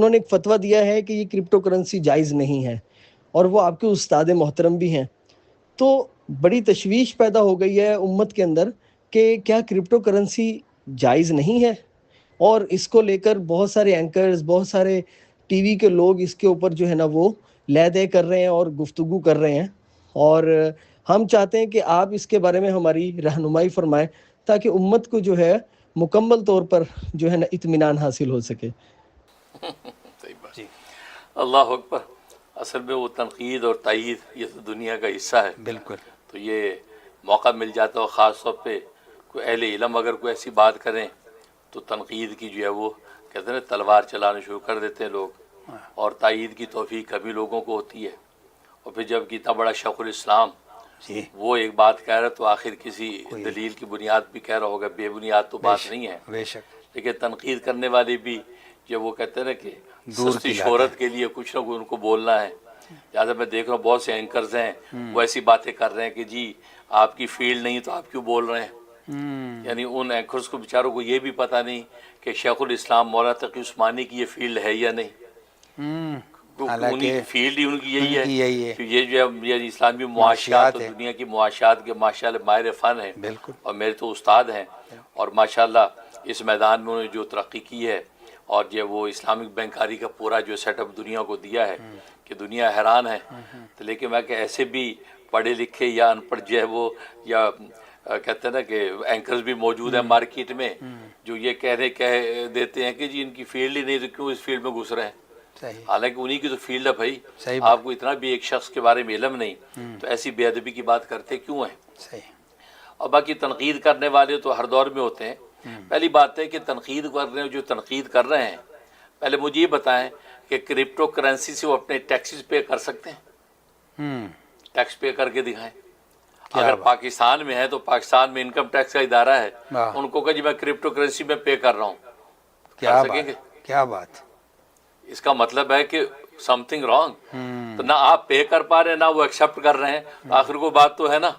انہوں نے ایک فتویٰ دیا ہے کہ یہ کرپٹو کرنسی جائز نہیں ہے، اور وہ آپ کے استاد محترم بھی ہیں. تو بڑی تشویش پیدا ہو گئی ہے امت کے اندر کہ کیا کرپٹو کرنسی جائز نہیں ہے، اور اس کو لے کر بہت سارے اینکرز، بہت سارے ٹی وی کے لوگ اس کے اوپر جو ہے نا وہ لے دے کر رہے ہیں اور گفتگو کر رہے ہیں. اور ہم چاہتے ہیں کہ آپ اس کے بارے میں ہماری رہنمائی فرمائیں تاکہ امت کو جو ہے مکمل طور پر جو ہے نا اطمینان حاصل ہو سکے. صحیح بات. اللہ اکبر. اصل میں وہ تنقید اور تائید یہ تو دنیا کا حصہ ہے. بالکل. تو یہ موقع مل جاتا ہے، خاص طور پہ کوئی اہل علم اگر کوئی ایسی بات کریں تو تنقید کی جو ہے وہ کہتے ہیں نا تلوار چلانا شروع کر دیتے ہیں لوگ، اور تائید کی توفیق کبھی لوگوں کو ہوتی ہے. اور پھر جب اتنا بڑا شیخ الاسلام وہ ایک بات کہہ رہا تو آخر کسی دلیل کی بنیاد بھی کہہ رہا ہوگا، بے بنیاد تو بات نہیں ہے. بے شک. لیکن تنقید کرنے والے بھی جب وہ کہتے ہیں نا کہ سستی شہرت کے لیے کچھ نہ کچھ ان کو بولنا ہے. لہٰذا میں دیکھ رہا ہوں بہت سے اینکرز ہیں وہ ایسی باتیں کر رہے ہیں کہ جی آپ کی فیلڈ نہیں تو آپ کیوں بول رہے ہیں. یعنی ان اینکرز کو بیچاروں کو یہ بھی پتہ نہیں کہ شیخ الاسلام مولانا تقی عثمانی کی یہ فیلڈ ہے یا نہیں. ان کی فیلڈ ہی ان کی یہی ہے کہ یہ جو ہے یہ اسلامی معاشیات اور دنیا کی معاشیات کے ماشاء اللہ ماہر فن ہیں، اور میرے تو استاد ہیں، اور ماشاء اللہ اس میدان میں انہوں نے جو ترقی کی ہے اور جو وہ اسلامک بینکاری کا پورا جو سیٹ اپ دنیا کو دیا ہے کہ دنیا حیران ہے. تو لیکن میں کہ ایسے بھی پڑھے لکھے یا ان پڑھ جو ہے وہ یا کہتے ہیں نا کہ اینکرز بھی موجود ہیں مارکیٹ میں جو یہ کہہ دیتے ہیں کہ جی ان کی فیلڈ ہی نہیں تو کیوں اس فیلڈ میں گھس رہے ہیں. حالانکہ انہی کی تو فیلڈ ہے بھائی. آپ کو اتنا بھی ایک شخص کے بارے میں علم نہیں تو ایسی بے ادبی کی بات کرتے کیوں ہیں. اور باقی تنقید کرنے والے تو ہر دور میں ہوتے ہیں. پہلی بات ہے کہ تنقید کر رہے ہیں، جو تنقید کر رہے ہیں پہلے مجھے یہ بتائیں کہ کرپٹو کرنسی سے وہ اپنے ٹیکسز پے کر سکتے ہیں؟ ٹیکس پے کر کے دکھائیں. اگر پاکستان میں ہے تو پاکستان میں انکم ٹیکس کا ادارہ ہے، ان کو کہ جی میں کرپٹو کرنسی میں پے کر رہا ہوں، کر سکیں گے؟ کیا بات. اس کا مطلب ہے کہ سم تھنگ رانگ. تو نہ آپ پے کر پا رہے ہیں نہ وہ ایکسیپٹ کر رہے ہیں. آخر کو بات تو ہے نا.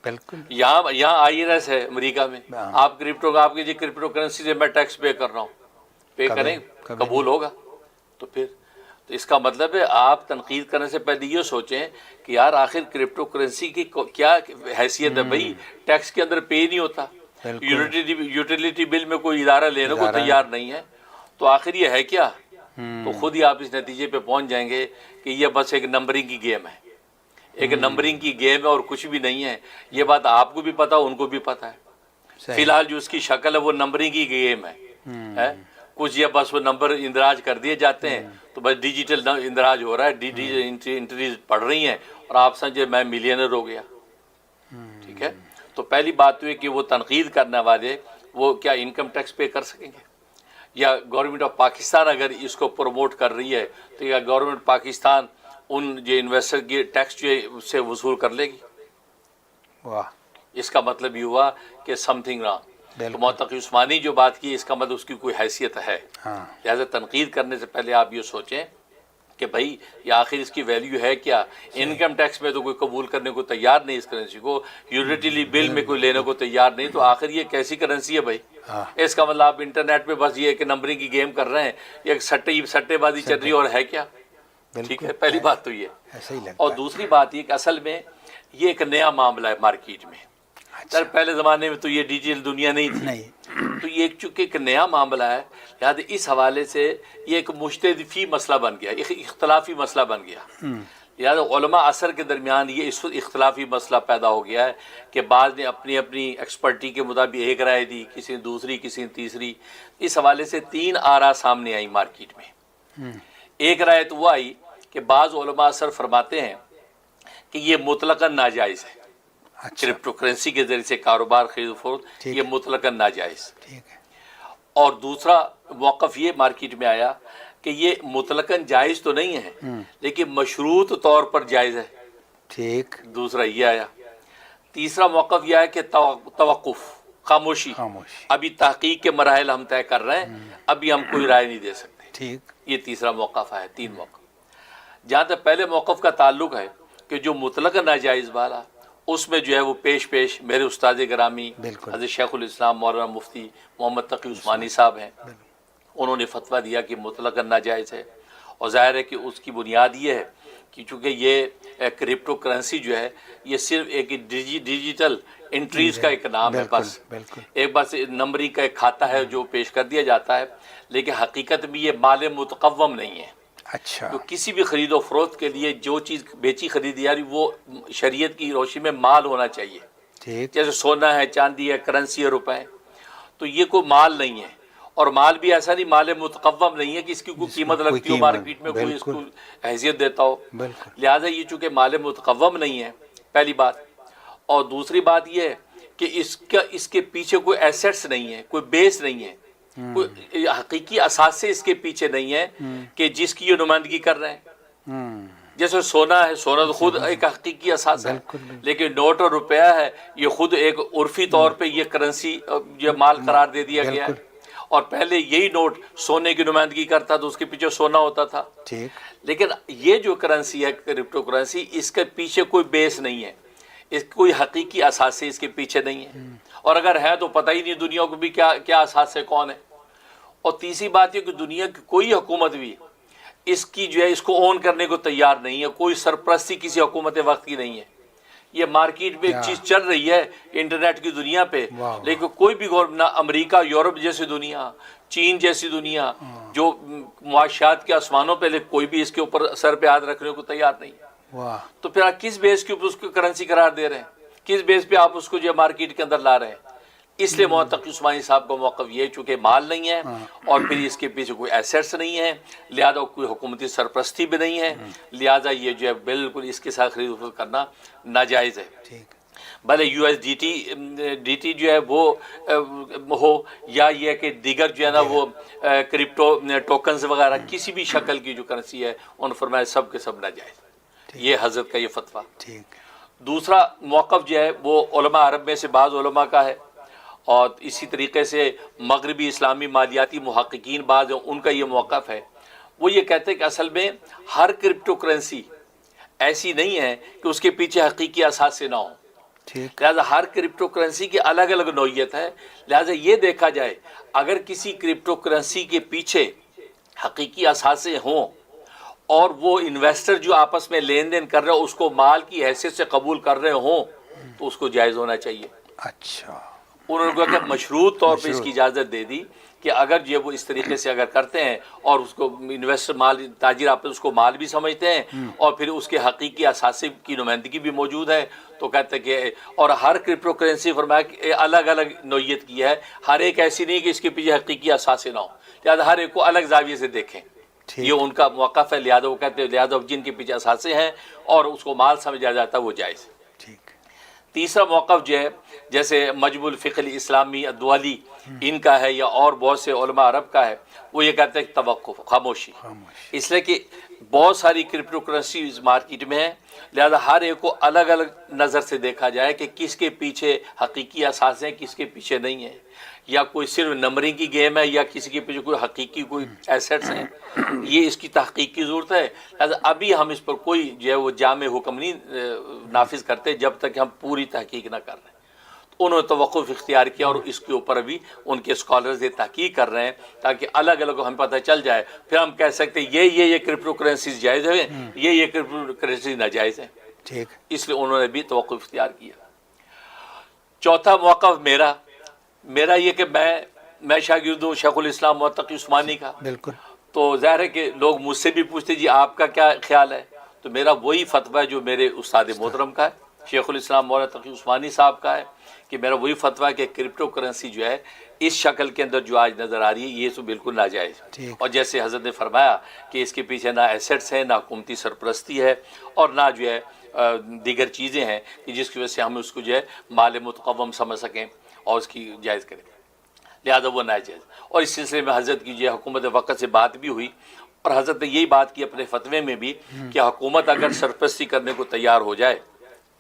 بالکل. یہاں IRS ہے امریکہ میں، آپ آپ کی جی کرپٹو کرنسی سے میں ٹیکس پے کر رہا ہوں، پے کریں قبول ہوگا؟ تو پھر تو اس کا مطلب ہے آپ تنقید کرنے سے پہلے یہ سوچیں کہ یار آخر کرپٹو کرنسی کی کیا حیثیت ہے. بھائی ٹیکس کے اندر پے نہیں ہوتا، یوٹیلیٹی بل میں کوئی ادارہ لینے کو تیار نہیں ہے، تو آخر یہ ہے کیا؟ تو خود ہی آپ اس نتیجے پہ پہنچ جائیں گے کہ یہ بس ایک نمبرنگ کی گیم ہے. ایک نمبرنگ کی گیم ہے اور کچھ بھی نہیں ہے. یہ بات آپ کو بھی پتا ان کو بھی پتا ہے. فی الحال جو اس کی شکل ہے وہ نمبرنگ کی گیم ہے. کچھ یہ بس وہ نمبر اندراج کر دیے جاتے ہیں تو بس ڈیجیٹل اندراج ہو رہا ہے، انٹریز پڑھ رہی ہیں اور آپ سمجھے میں ملینر ہو گیا. ٹھیک ہے. تو پہلی بات تو ہے کہ وہ تنقید کرنے والے وہ کیا انکم ٹیکس پے کر سکیں گے؟ یا گورنمنٹ آف پاکستان اگر اس کو پروموٹ کر رہی ہے تو یا گورنمنٹ پاکستان ان جو انویسٹر کی ٹیکس جو ہے اس سے وصول کر لے گی؟ اس کا مطلب یہ ہوا کہ سم تھنگ رانگ. تو مولانا عثمانی جو بات کی اس کا مطلب اس کی کوئی حیثیت ہے. لہٰذا تنقید کرنے سے پہلے آپ یہ سوچیں کہ بھائی یہ آخر اس کی ویلیو ہے کیا. انکم ٹیکس میں تو کوئی قبول کرنے کو تیار نہیں اس کرنسی کو، یوٹیلیٹی بل میں کوئی لینے کو تیار نہیں، تو آخر یہ کیسی کرنسی ہے بھائی؟ اس کا مطلب آپ انٹرنیٹ پہ بس یہ کہ نمبرنگ کی گیم کر رہے ہیں، ایک سٹے بازی چل رہی ہے اور ہے کیا. ٹھیک ہے. پہلی بات تو یہ. اور دوسری بات یہ کہ اصل میں یہ ایک نیا معاملہ ہے مارکیٹ میں. پہلے زمانے میں تو یہ ڈیجیٹل دنیا نہیں تھی، تو یہ چونکہ ایک نیا معاملہ ہے لہٰذا اس حوالے سے یہ ایک مجتہدی مسئلہ بن گیا، ایک اختلافی مسئلہ بن گیا. لہٰذا علماء عصر کے درمیان یہ اس اختلافی مسئلہ پیدا ہو گیا ہے کہ بعض نے اپنی ایکسپرٹی کے مطابق ایک رائے دی، کسی نے دوسری، کسی نے تیسری. اس حوالے سے 3 آراء سامنے آئی مارکیٹ میں. ایک رائے تو وہ آئی کہ بعض علماء عصر فرماتے ہیں کہ یہ مطلقاً ناجائز ہے. کرپٹو کرنسی کے ذریعے سے کاروبار خرید و فروخت یہ مطلقاً ناجائز. اور دوسرا موقف یہ مارکیٹ میں آیا کہ یہ مطلقاً جائز تو نہیں ہے لیکن مشروط طور پر جائز ہے. ٹھیک. دوسرا یہ آیا. تیسرا موقف یہ ہے کہ توقف، خاموشی. ابھی تحقیق کے مراحل ہم طے کر رہے ہیں، ابھی ہم کوئی رائے نہیں دے سکتے. ٹھیک. یہ تیسرا موقف ہے. 3 موقف. جہاں تک پہلے موقف کا تعلق ہے کہ جو مطلقاً ناجائز والا اس میں جو ہے وہ پیش میرے استاد گرامی حضرت شیخ الاسلام مولانا مفتی محمد تقی عثمانی صاحب ہیں. انہوں نے فتویٰ دیا کہ مطلقاً ناجائز ہے، اور ظاہر ہے کہ اس کی بنیاد یہ ہے کہ چونکہ یہ کرپٹو کرنسی جو ہے یہ صرف ایک ڈیجیٹل انٹریز کا ایک نام ہے، بس ایک بس نمبرنگ کا ایک کھاتہ ہے جو پیش کر دیا جاتا ہے، لیکن حقیقت میں یہ مال متقوم نہیں ہے۔ اچھا، تو کسی بھی خرید و فروخت کے لیے جو چیز بیچی خریدی جا رہی وہ شریعت کی روشنی میں مال ہونا چاہیے، ٹھیک، جیسے سونا ہے، چاندی ہے، کرنسی ہے، روپے، تو یہ کوئی مال نہیں ہے، اور مال بھی ایسا نہیں، مال متقوم نہیں ہے کہ اس کی کوئی قیمت لگتی ہو مارکیٹ میں، کوئی اس کو حیثیت دیتا ہو، بالکل، لہٰذا یہ چونکہ مال متقوم نہیں ہے، پہلی بات، اور دوسری بات یہ ہے کہ اس کے پیچھے کوئی ایسیٹس نہیں ہے، کوئی بیس نہیں ہے، کوئی حقیقی اساس سے اس کے پیچھے نہیں ہے کہ جس کی یہ نمائندگی کر رہے ہیں۔ جیسے سونا ہے، سونا تو خود ایک حقیقی اساس ہے، لیکن نوٹ اور روپیہ ہے یہ خود ایک عرفی طور پہ یہ کرنسی یہ مال قرار دے دیا گیا ہے، اور پہلے یہی نوٹ سونے کی نمائندگی کرتا تو اس کے پیچھے سونا ہوتا تھا، لیکن یہ جو کرنسی ہے کرپٹو کرنسی، اس کے پیچھے کوئی بیس نہیں ہے، اس کوئی حقیقی اساس اس کے پیچھے نہیں ہے، اور اگر ہے تو پتہ ہی نہیں دنیا کو بھی کیا اساس ہے، کون ہے۔ اور تیسری بات یہ کہ دنیا کی کوئی حکومت بھی اس کی جو ہے اس کو اون کرنے کو تیار نہیں ہے، کوئی سرپرستی کسی حکومت وقت کی نہیں ہے۔ یہ مارکیٹ میں ایک چیز چل رہی ہے انٹرنیٹ کی دنیا پہ، لیکن کوئی بھی نہ امریکہ، یورپ جیسی دنیا، چین جیسی دنیا جو معاشیات کے آسمانوں پہ، لیکن کوئی بھی اس کے اوپر سر پہ ہاتھ رکھنے کو تیار نہیں ہے۔ تو پھر آپ کس بیس کے اوپر اس کو کرنسی قرار دے رہے ہیں، کس بیس پہ آپ اس کو جو مارکیٹ کے اندر لا رہے ہیں؟ اس لیے موتقی عثمانی صاحب کا موقف یہ ہے چونکہ مال نہیں ہے اور پھر اس کے پیچھے کوئی ایسیٹس نہیں ہے، لہذا کوئی حکومتی سرپرستی بھی نہیں ہے، لہذا یہ جو ہے بالکل اس کے ساتھ خرید و فروخت کرنا ناجائز ہے۔ بھلے یو ایس ڈی ٹی جو ہے وہ ہو، یا یہ کہ دیگر جو ہے نا وہ کرپٹو ٹوکنز وغیرہ کسی بھی شکل کی جو کرنسی ہے، ان فرمایا سب کے سب ناجائز، یہ حضرت کا یہ فتویٰ۔ دوسرا موقف جو ہے وہ علماء عرب میں سے بعض علماء کا ہے، اور اسی طریقے سے مغربی اسلامی مالیاتی محققین بعض ہیں، ان کا یہ موقف ہے، وہ یہ کہتے ہیں کہ اصل میں ہر کرپٹو کرنسی ایسی نہیں ہے کہ اس کے پیچھے حقیقی اثاثے نہ ہوں، لہٰذا ہر کرپٹو کرنسی کی الگ الگ نوعیت ہے، لہٰذا یہ دیکھا جائے اگر کسی کرپٹو کرنسی کے پیچھے حقیقی اثاثے ہوں اور وہ انویسٹر جو آپس میں لین دین کر رہے ہو اس کو مال کی حیثیت سے قبول کر رہے ہوں تو اس کو جائز ہونا چاہیے۔ اچھا، انہوں نے کہا کہ مشروط طور پہ اس کی اجازت دے دی کہ اگر یہ وہ اس طریقے سے اگر کرتے ہیں اور اس کو انویسٹر مال تاجر آپ اس کو مال بھی سمجھتے ہیں اور پھر اس کے حقیقی اثاثے کی نمائندگی بھی موجود ہے، تو کہتے ہیں کہ اور ہر کرپٹو کرنسی فرمایا کہ الگ الگ نوعیت کی ہے، ہر ایک ایسی نہیں کہ اس کے پیچھے حقیقی اثاثے نہ ہوں، لہٰذا ہر ایک کو الگ زاویے سے دیکھیں، یہ ان کا موقف ہے، لہٰذا وہ کہتے ہیں لہٰذا جن کے پیچھے اثاثے ہیں اور اس کو مال سمجھا جاتا ہے وہ جائز ہے۔ تیسرا موقف جو ہے جیسے مجمع الفقہ الاسلامی الدولی ان کا ہے یا اور بہت سے علماء عرب کا ہے، وہ یہ کہتے ہیں کہ توقف، خاموشی، اس لیے کہ بہت ساری کرپٹو کرنسیز مارکیٹ میں ہیں، لہذا ہر ایک کو الگ الگ نظر سے دیکھا جائے کہ کس کے پیچھے حقیقی اثاثے ہیں، کس کے پیچھے نہیں ہیں، یا کوئی صرف نمبرنگ کی گیم ہے یا کسی کے پیچھے کوئی حقیقی کوئی ایسیٹس ہیں، یہ اس کی تحقیق کی ضرورت ہے۔ لہذا ابھی ہم اس پر کوئی جو ہے وہ جامع حکم نہیں نافذ کرتے جب تک ہم پوری تحقیق نہ کر رہے ہیں۔ انہوں نے توقف اختیار کیا اور اس کے اوپر ابھی ان کے اسکالرز یہ تحقیق کر رہے ہیں تاکہ الگ الگ ہمیں پتہ چل جائے، پھر ہم کہہ سکتے ہیں یہ کرپٹو کرنسیز جائز ہیں، یہ کرپٹو کرنسیز ناجائز ہیں، اس لیے انہوں نے بھی توقف اختیار کیا۔ چوتھا موقف میرا یہ کہ میں شاگرد ہوں شیخ الاسلام موتقی عثمانی کا، بالکل، تو ظاہر ہے کہ لوگ مجھ سے بھی پوچھتے جی آپ کا کیا خیال ہے، تو میرا وہی فتویٰ ہے جو میرے استاد محترم کا ہے، شیخ الاسلام موتقی عثمانی صاحب کا ہے، کہ میرا وہی فتویٰ ہے کہ کرپٹو کرنسی جو ہے اس شکل کے اندر جو آج نظر آ رہی ہے یہ تو بالکل ناجائز ہے، اور جیسے حضرت نے فرمایا کہ اس کے پیچھے نہ ایسیٹس ہیں، نہ حکومتی سرپرستی ہے، اور نہ جو ہے دیگر چیزیں ہیں کہ جس کی وجہ سے ہم اس کو جو ہے مال متقوم سمجھ سکیں اور اس کی جائز کریں، لہذا وہ ناجائز۔ اور اس سلسلے میں حضرت کی جو ہے حکومت وقت سے بات بھی ہوئی، اور حضرت نے یہی بات کی اپنے فتوے میں بھی کہ حکومت اگر سرپرستی کرنے کو تیار ہو جائے،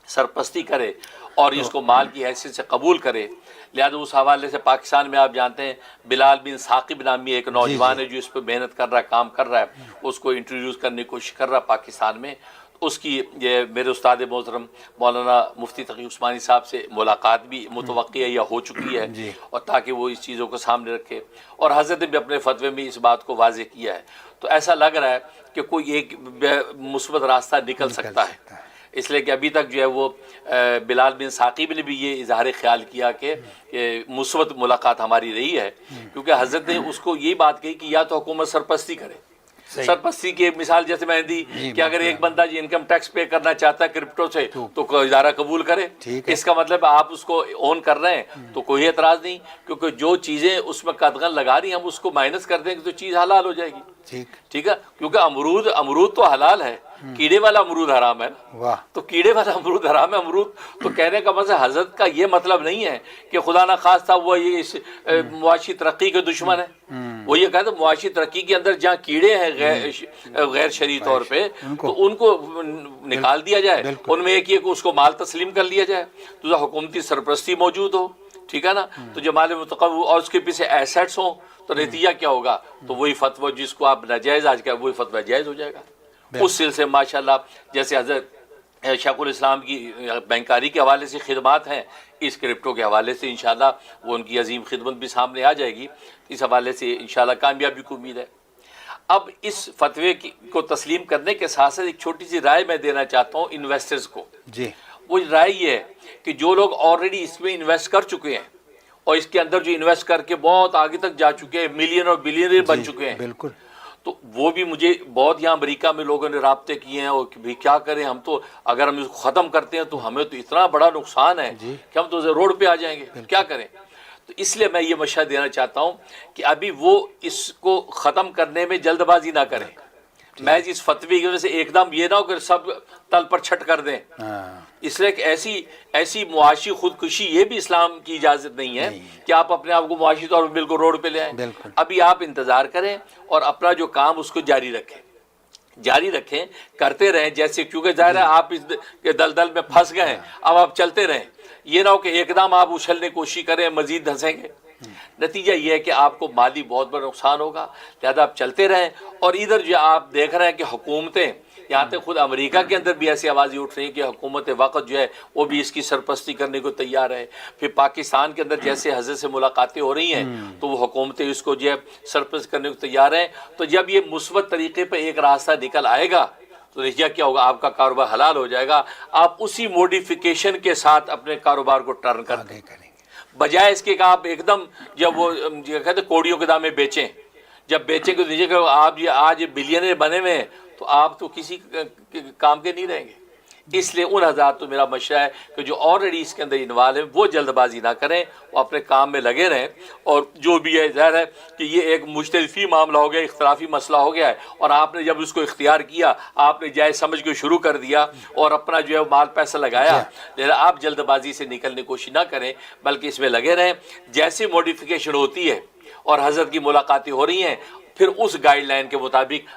سرپرستی کرے اور اس کو مال کی حیثیت سے قبول کرے، لہذا اس حوالے سے پاکستان میں آپ جانتے ہیں بلال بن ثاقب نامی ایک نوجوان ہے جو اس پہ محنت کر رہا ہے، کام کر رہا ہے، اس کو انٹروڈیوس کرنے کی کوشش کر رہا ہے پاکستان میں، اس کی یہ میرے استاد محترم مولانا مفتی تقی عثمانی صاحب سے ملاقات بھی متوقع ہے یا ہو چکی ہے، اور تاکہ وہ اس چیزوں کو سامنے رکھے، اور حضرت نے بھی اپنے فتوے میں اس بات کو واضح کیا ہے. تو ایسا لگ رہا ہے کہ کوئی ایک مثبت راستہ نکل سکتا ہے، اس لیے کہ ابھی تک جو ہے وہ بلال بن ثاقب نے بھی یہ اظہار خیال کیا کہ مثبت ملاقات ہماری رہی ہے، کیونکہ حضرت نے اس کو یہی بات کہی کہ یا تو حکومت سرپرستی کرے. سرپرستی کی ایک مثال جیسے میں نے دی کہ اگر ایک بندہ جو انکم ٹیکس پے کرنا چاہتا ہے کرپٹو سے تو ادارہ قبول کرے. اس کا مطلب آپ اس کو اون کر رہے ہیں تو کوئی اعتراض نہیں، کیونکہ جو چیزیں اس میں قدغن لگا رہی ہیں ہم اس کو مائنس کر دیں گے تو چیز حلال ہو جائے گی. ٹھیک ہے، کیونکہ امرود تو حلال ہے، کیڑے والا امرود حرام ہے نا. تو کیڑے والا امرود حرام ہے. امرود تو کہنے کا مطلب حضرت کا یہ مطلب نہیں ہے کہ خدا نہ خواستہ وہ یہ معاشی ترقی کے دشمن ہے. وہ یہ کہتے ہیں معاشی ترقی کے اندر جہاں کیڑے ہیں غیر شرعی طور پہ تو ان کو نکال دیا جائے. ان میں ایک یہ کہ اس کو مال تسلیم کر لیا جائے، تو حکومتی سرپرستی موجود ہو، ٹھیک ہے نا. تو جو مال متقب اور اس کے پیچھے ایسٹس ہوں تو نتیجہ کیا ہوگا؟ تو وہی فتویٰ جس کو آپ ناجائز آج کا وہی فتویٰ جائز ہو جائے گا. اس سلسلے میں ماشاءاللہ جیسے حضرت شیخ الاسلام کی بینکاری کے حوالے سے خدمات ہیں، اس کرپٹو کے حوالے سے انشاءاللہ وہ ان کی عظیم خدمت بھی سامنے آ جائے گی. اس حوالے سے انشاءاللہ کامیابی کو امید ہے. اب اس فتوے کو تسلیم کرنے کے ساتھ ساتھ ایک چھوٹی سی رائے میں دینا چاہتا ہوں انویسٹرز کو. وہ رائے یہ ہے کہ جو لوگ آلریڈی اس میں انویسٹ کر چکے ہیں اور اس کے اندر جو انویسٹ کر کے بہت آگے تک جا چکے ہیں، ملین اور بلینئر بن چکے ہیں، بالکل، تو وہ بھی مجھے بہت یہاں امریکہ میں لوگوں نے رابطے کیے ہیں اور کہ بھی کیا کریں ہم تو اگر ہم اس کو ختم کرتے ہیں تو ہمیں تو اتنا بڑا نقصان ہے کہ ہم تو روڈ پہ آ جائیں گے، کیا کریں. تو اس لیے میں یہ مشورہ دینا چاہتا ہوں کہ ابھی وہ اس کو ختم کرنے میں جلد بازی نہ کریں. میں اس فتوی کی وجہ سے ایک دم یہ نہ ہو کہ سب تل پر چھٹ کر دیں. اس لیے کہ ایسی معاشی خودکشی یہ بھی اسلام کی اجازت نہیں ہے کہ آپ اپنے آپ کو معاشی طور پر بالکل روڈ پہ لے آئیں. ابھی آپ انتظار کریں اور اپنا جو کام اس کو جاری رکھیں کرتے رہیں. جیسے کیونکہ ظاہر ہے آپ اس دلدل میں پھنس گئے ہیں، اب آپ چلتے رہیں. یہ نہ ہو کہ ایک دم آپ اچھلنے کی کوشش کریں، مزید دھنسیں گے. نتیجہ یہ ہے کہ آپ کو مالی بہت بڑا نقصان ہوگا. لہذا آپ چلتے رہیں. اور ادھر جو آپ دیکھ رہے ہیں کہ حکومتیں یہاں تک خود امریکہ کے اندر بھی ایسی آوازیں اٹھ رہی ہیں کہ حکومت وقت جو ہے وہ بھی اس کی سرپرستی کرنے کو تیار ہے. پھر پاکستان کے اندر جیسے حضرت سے ملاقاتیں ہو رہی ہیں تو وہ حکومتیں اس کو جو ہے سرپرست کرنے کو تیار ہیں. تو جب یہ مثبت طریقے پہ ایک راستہ نکل آئے گا تو نتیجہ کیا ہوگا؟ آپ کا کاروبار حلال ہو جائے گا. آپ اسی موڈیفیکیشن کے ساتھ اپنے کاروبار کو ٹرن کر دیں، بجائے اس کے کہ آپ ایک دم جب وہ کہتے ہیں کوڑیوں کے دام میں بیچیں. جب بیچیں گے تو نیچے کہ آپ یہ آج بلینئر بنے ہوئے ہیں تو آپ تو کسی کام کے نہیں رہیں گے. اس لیے ان حضرات تو میرا مشورہ ہے کہ جو آلریڈی اس کے اندر انوالو ہیں وہ جلد بازی نہ کریں، وہ اپنے کام میں لگے رہیں. اور جو بھی ہے ظاہر ہے کہ یہ ایک مختلفی معاملہ ہو گیا، اختلافی مسئلہ ہو گیا ہے، اور آپ نے جب اس کو اختیار کیا آپ نے جائز سمجھ کے شروع کر دیا اور اپنا جو ہے مال پیسہ لگایا. لہذا آپ جلد بازی سے نکلنے کی کوشش نہ کریں بلکہ اس میں لگے رہیں. جیسے موڈیفیکیشن ہوتی ہے اور حضرت کی ملاقاتیں ہو رہی ہیں پھر اس گائیڈ لائن کے مطابق